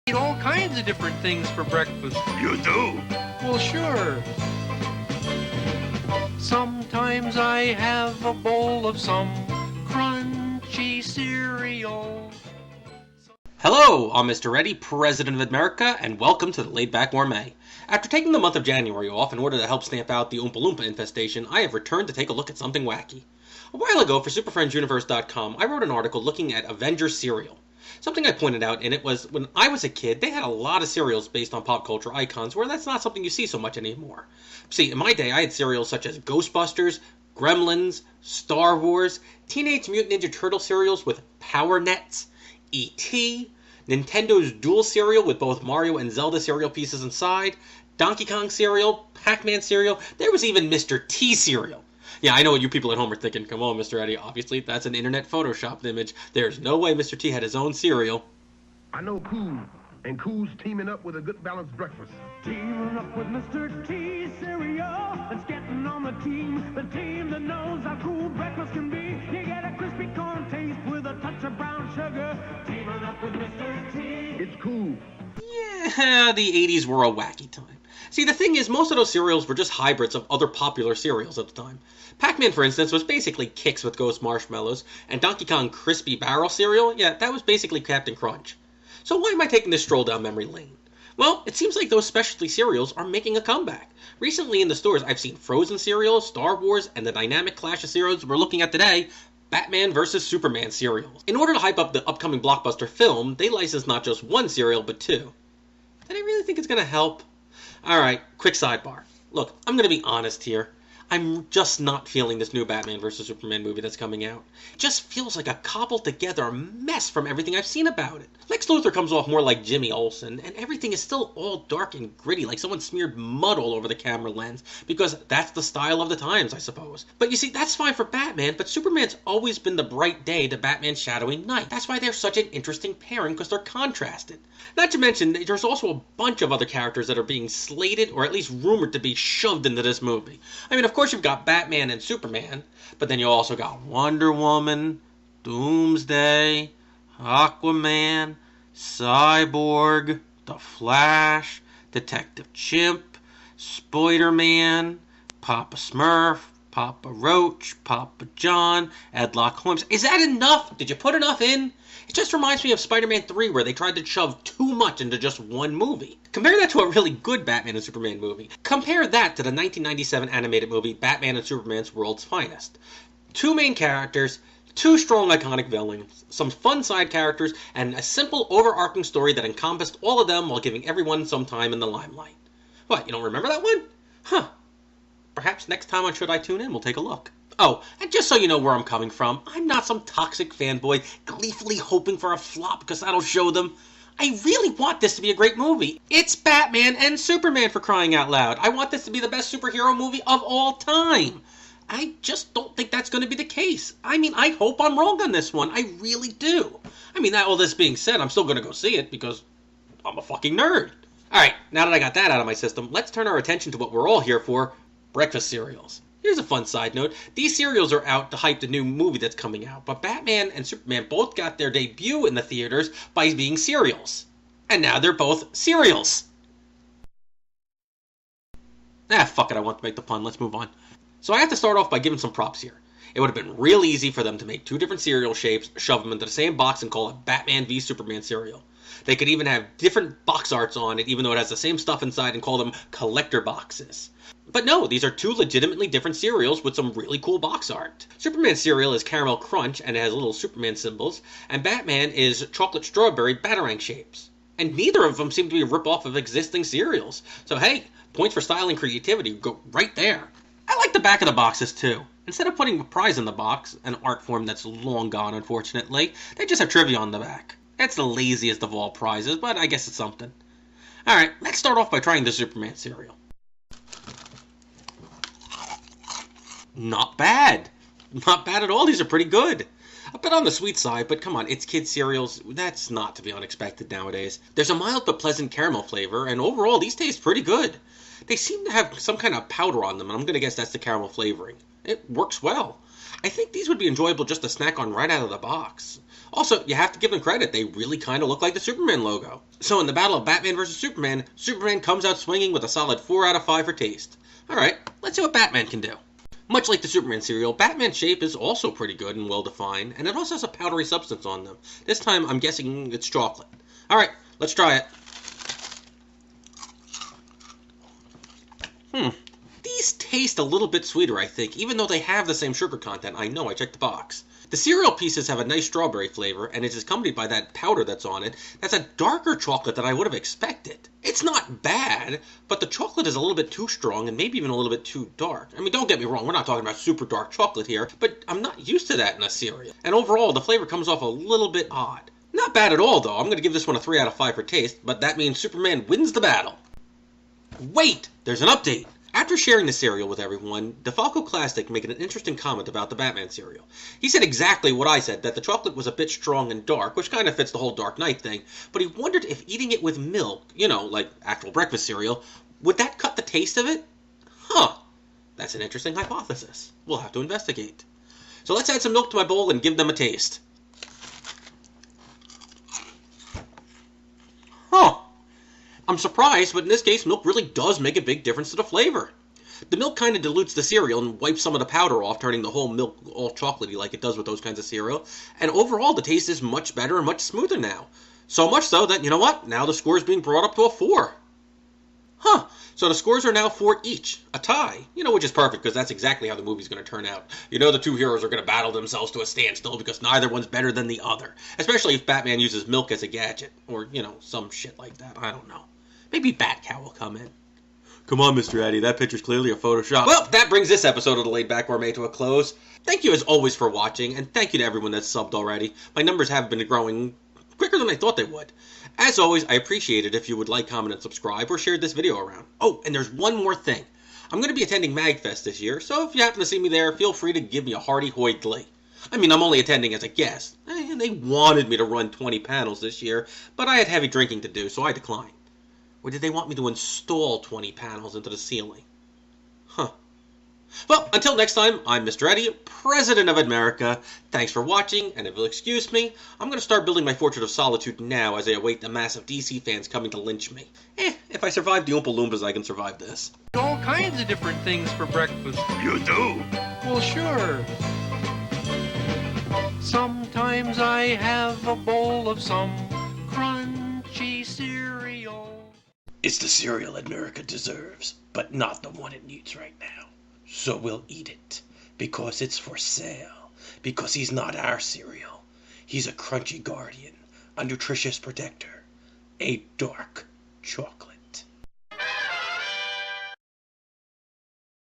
eat all kinds of different things for breakfast. You do? Well, sure. Sometimes I have a bowl of some crunchy cereal. Hello, I'm Mr. Reddy, President of America, and welcome to the Laidback Gourmet. After taking the month of January off in order to help stamp out the Oompa Loompa infestation, I have returned to take a look at something wacky. A while ago, for SuperFriendsUniverse.com, I wrote an article looking at Avengers cereal. Something I pointed out in it was, when I was a kid, they had a lot of cereals based on pop culture icons, where that's not something you see so much anymore. See, in my day, I had cereals such as Ghostbusters, Gremlins, Star Wars, Teenage Mutant Ninja Turtle cereals with Power Nets, E.T., Nintendo's Dual cereal with both Mario and Zelda cereal pieces inside, Donkey Kong cereal, Pac-Man cereal, there was even Mr. T cereal. Yeah, I know what you people at home are thinking. Come on, Mr. Eddie, obviously that's an internet photoshopped image. There's no way Mr. T had his own cereal. I know Cool, and Cool's teaming up with a good balanced breakfast. Teaming up with Mr. T cereal, it's getting on the team that knows how cool breakfast can be. You get a crispy corn taste with a touch of brown sugar. Teaming up with Mr. T. It's Cool. Yeah, the 80s were a wacky time. See, the thing is, most of those cereals were just hybrids of other popular cereals at the time. Pac-Man, for instance, was basically Kix with Ghost Marshmallows, and Donkey Kong Crispy Barrel cereal, yeah, that was basically Captain Crunch. So why am I taking this stroll down memory lane? Well, it seems like those specialty cereals are making a comeback. Recently in the stores, I've seen Frozen cereal, Star Wars, and the dynamic clash of cereals we're looking at today, Batman vs. Superman cereals. In order to hype up the upcoming blockbuster film, they licensed not just one cereal, but two. Did I really think it's going to help? Alright, quick sidebar. Look, I'm going to be honest here. I'm just not feeling this new Batman vs. Superman movie that's coming out. It just feels like a cobbled together mess from everything I've seen about it. Lex Luthor comes off more like Jimmy Olsen, and everything is still all dark and gritty, like someone smeared mud all over the camera lens, because that's the style of the times, I suppose. But you see, that's fine for Batman, but Superman's always been the bright day to Batman's shadowy night. That's why they're such an interesting pairing, because they're contrasted. Not to mention, there's also a bunch of other characters that are being slated, or at least rumored to be shoved into this movie. I mean, of course you've got Batman and Superman, but then you also got Wonder Woman, Doomsday, Aquaman, Cyborg, The Flash, Detective Chimp, Spider-Man, Papa Smurf, Papa Roach, Papa John, Edlock Holmes. Is that enough? Did you put enough in? It just reminds me of Spider-Man 3, where they tried to shove too much into just one movie. Compare that to a really good Batman and Superman movie. Compare that to the 1997 animated movie Batman and Superman's World's Finest. Two main characters, two strong iconic villains, some fun side characters, and a simple overarching story that encompassed all of them while giving everyone some time in the limelight. What, you don't remember that one? Huh. Perhaps next time on Should I Tune In, we'll take a look. Oh, and just so you know where I'm coming from, I'm not some toxic fanboy gleefully hoping for a flop because that'll show them. I really want this to be a great movie. It's Batman and Superman, for crying out loud. I want this to be the best superhero movie of all time. I just don't think that's going to be the case. I mean, I hope I'm wrong on this one. I really do. I mean, all this being said, I'm still going to go see it because I'm a fucking nerd. Alright, now that I got that out of my system, let's turn our attention to what we're all here for, breakfast cereals. Here's a fun side note. These cereals are out to hype the new movie that's coming out, but Batman and Superman both got their debut in the theaters by being cereals. And now they're both cereals. Fuck it, I want to make the pun. Let's move on. So I have to start off by giving some props here. It would have been real easy for them to make two different cereal shapes, shove them into the same box, and call it Batman v Superman cereal. They could even have different box arts on it, even though it has the same stuff inside, and call them collector boxes. But no, these are two legitimately different cereals with some really cool box art. Superman's cereal is Caramel Crunch, and it has little Superman symbols, and Batman is Chocolate Strawberry Batarang shapes. And neither of them seem to be a rip-off of existing cereals. So hey, points for style and creativity go right there. I like the back of the boxes too. Instead of putting a prize in the box, an art form that's long gone unfortunately, they just have trivia on the back. That's the laziest of all prizes, but I guess it's something. Alright, let's start off by trying the Superman cereal. Not bad. Not bad at all. These are pretty good. A bit on the sweet side, but come on, it's kids' cereals. That's not to be unexpected nowadays. There's a mild but pleasant caramel flavor, and overall, these taste pretty good. They seem to have some kind of powder on them, and I'm going to guess that's the caramel flavoring. It works well. I think these would be enjoyable just to snack on right out of the box. Also, you have to give them credit. They really kind of look like the Superman logo. So in the battle of Batman vs. Superman, Superman comes out swinging with a solid 4 out of 5 for taste. Alright, let's see what Batman can do. Much like the Superman cereal, Batman's shape is also pretty good and well defined, and it also has a powdery substance on them. This time, I'm guessing it's chocolate. Alright, let's try it. These taste a little bit sweeter, I think, even though they have the same sugar content. I know, I checked the box. The cereal pieces have a nice strawberry flavor, and it is accompanied by that powder that's on it. That's a darker chocolate than I would have expected. It's not bad, but the chocolate is a little bit too strong and maybe even a little bit too dark. I mean, don't get me wrong, we're not talking about super dark chocolate here, but I'm not used to that in a cereal. And overall, the flavor comes off a little bit odd. Not bad at all, though. I'm going to give this one a 3 out of 5 for taste, but that means Superman wins the battle. Wait! There's an update! After sharing the cereal with everyone, DeFalco Classic made an interesting comment about the Batman cereal. He said exactly what I said, that the chocolate was a bit strong and dark, which kind of fits the whole Dark Knight thing, but he wondered if eating it with milk, you know, like actual breakfast cereal, would that cut the taste of it? Huh. That's an interesting hypothesis. We'll have to investigate. So let's add some milk to my bowl and give them a taste. Huh. I'm surprised, but in this case, milk really does make a big difference to the flavor. The milk kind of dilutes the cereal and wipes some of the powder off, turning the whole milk all chocolatey like it does with those kinds of cereal. And overall, the taste is much better and much smoother now. So much so that, you know what? Now the score is being brought up to a 4. Huh. So the scores are now 4 each. A tie. You know, which is perfect, because that's exactly how the movie's going to turn out. You know the two heroes are going to battle themselves to a standstill because neither one's better than the other. Especially if Batman uses milk as a gadget. Or, you know, some shit like that. I don't know. Maybe Batcow will come in. Come on, Mr. Addy, that picture's clearly a Photoshop. Well, that brings this episode of the Laidback Gourmet to a close. Thank you as always for watching, and thank you to everyone that's subbed already. My numbers have been growing quicker than I thought they would. As always, I appreciate it if you would like, comment, and subscribe, or share this video around. Oh, and there's one more thing. I'm going to be attending MagFest this year, so if you happen to see me there, feel free to give me a hearty hoy glee. I mean, I'm only attending as a guest. They wanted me to run 20 panels this year, but I had heavy drinking to do, so I declined. Or did they want me to install 20 panels into the ceiling? Huh. Well, until next time, I'm Mr. Eddie, President of America. Thanks for watching, and if you'll excuse me, I'm going to start building my Fortress of Solitude now as I await the mass of DC fans coming to lynch me. If I survive the Oompa Loompas, I can survive this. All kinds of different things for breakfast. You do? Well, sure. Sometimes I have a bowl of some crunchy cereal. It's the cereal America deserves, but not the one it needs right now. So we'll eat it, because it's for sale. Because he's not our cereal. He's a crunchy guardian, a nutritious protector, a dark chocolate.